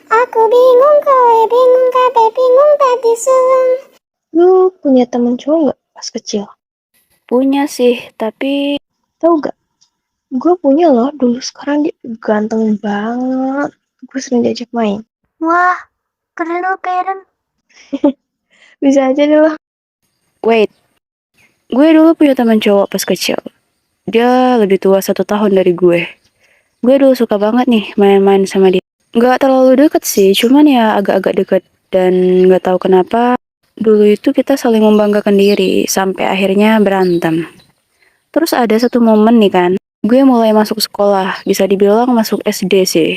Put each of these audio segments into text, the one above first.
Aku bingung, kowe bingung, kabeh bingung tadi sun. Lu punya temen cowok gak pas kecil? Punya sih, tapi Tahu gak? Gue punya loh dulu, sekarang dia ganteng banget. Gue sering diajak main. Wah, keren lo Karen. Bisa aja deh lo. wait. Gue dulu punya teman cowok pas kecil. Dia lebih tua 1 tahun dari gue. Gue dulu suka banget nih main-main sama dia. Gak terlalu deket sih, cuman ya agak-agak deket. Dan gak tahu kenapa, dulu itu kita saling membanggakan diri, sampai akhirnya berantem. Terus ada satu momen nih kan, gue mulai masuk sekolah, bisa dibilang masuk SD sih.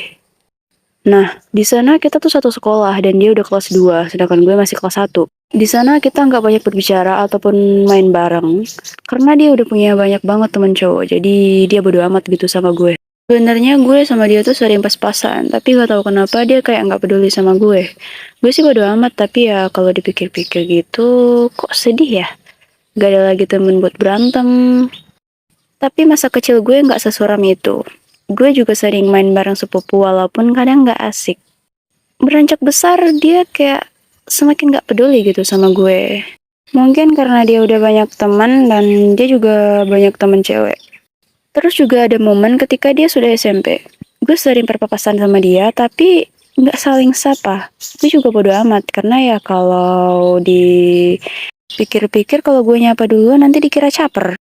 Nah, di sana kita tuh satu sekolah dan dia udah kelas 2, sedangkan gue masih kelas 1. Di sana kita nggak banyak berbicara ataupun main bareng, karena dia udah punya banyak banget temen cowok, jadi dia bodo amat gitu sama gue. Sebenarnya gue sama dia tuh sering pas-pasan, tapi gak tahu kenapa dia kayak nggak peduli sama gue. Gue sih bodo amat, tapi ya kalau dipikir-pikir gitu, kok sedih ya? Gak ada lagi temen buat berantem. Tapi masa kecil gue nggak sesuram itu. Gue juga sering main bareng sepupu walaupun kadang nggak asik. Beranjak besar dia kayak semakin nggak peduli gitu sama gue. Mungkin karena dia udah banyak teman dan dia juga banyak teman cewek. Terus juga ada momen ketika dia sudah SMP. Gue sering berpapasan sama dia tapi nggak saling sapa. Gue juga bodo amat karena ya kalau dipikir-pikir kalau gue nyapa dulu nanti dikira caper.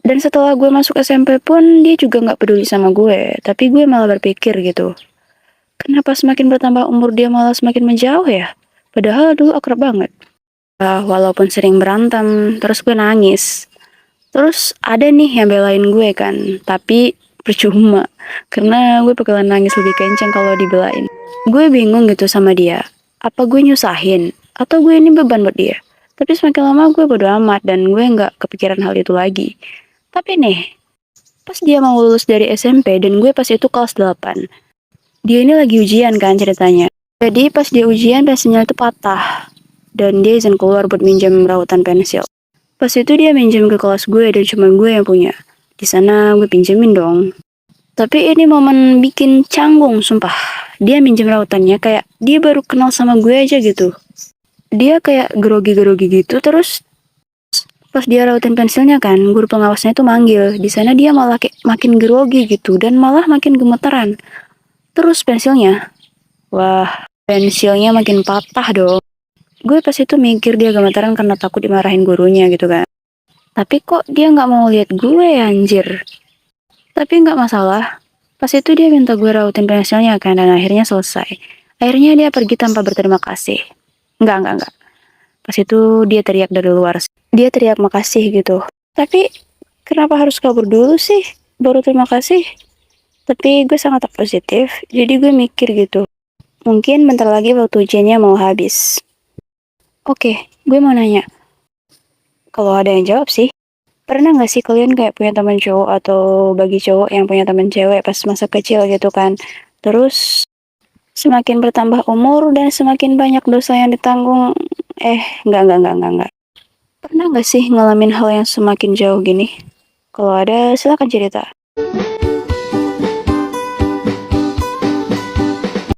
Dan setelah gue masuk SMP pun dia juga nggak peduli sama gue. Tapi gue malah berpikir gitu, kenapa semakin bertambah umur dia malah semakin menjauh ya? Padahal dulu akrab banget. Walaupun sering berantem, terus gue nangis. Terus ada nih yang belain gue kan, tapi percuma. Karena gue bakalan nangis lebih kenceng kalau dibelain. Gue bingung gitu sama dia. Apa gue nyusahin? Atau gue ini beban buat dia? Tapi semakin lama gue bodo amat dan gue nggak kepikiran hal itu lagi. Tapi nih, pas dia mau lulus dari SMP dan gue pas itu kelas 8. Dia ini lagi ujian kan ceritanya. Jadi pas dia ujian pensilnya itu patah. Dan dia izin keluar buat minjem rautan pensil. Pas itu dia minjem ke kelas gue dan cuma gue yang punya. Di sana gue pinjemin dong. Tapi ini momen bikin canggung sumpah. Dia minjem rautannya kayak dia baru kenal sama gue aja gitu. Dia kayak grogi-grogi gitu terus pas dia rautin pensilnya kan, guru pengawasnya itu manggil. Di sana dia malah kayak makin grogi gitu dan malah makin gemeteran. Terus pensilnya, wah, pensilnya makin patah dong. Gue pas itu mikir dia gemeteran karena takut dimarahin gurunya gitu kan. Tapi kok dia nggak mau lihat gue anjir. Tapi nggak masalah. Pas itu dia minta gue rautin pensilnya kan dan akhirnya selesai. Akhirnya dia pergi tanpa berterima kasih. Enggak. Pas itu dia teriak dari luar. Dia teriak makasih gitu. Tapi kenapa harus kabur dulu sih? Baru terima kasih. Tapi gue sangat positif. Jadi gue mikir gitu. Mungkin bentar lagi waktu ujiannya mau habis. Oke, gue mau nanya. Kalau ada yang jawab sih. Pernah gak sih kalian kayak punya teman cowok atau bagi cowok yang punya teman cewek pas masa kecil gitu kan? Terus semakin bertambah umur dan semakin banyak dosa yang ditanggung. Enggak. Pernah gak sih ngalamin hal yang semakin jauh gini? Kalau ada, silakan cerita.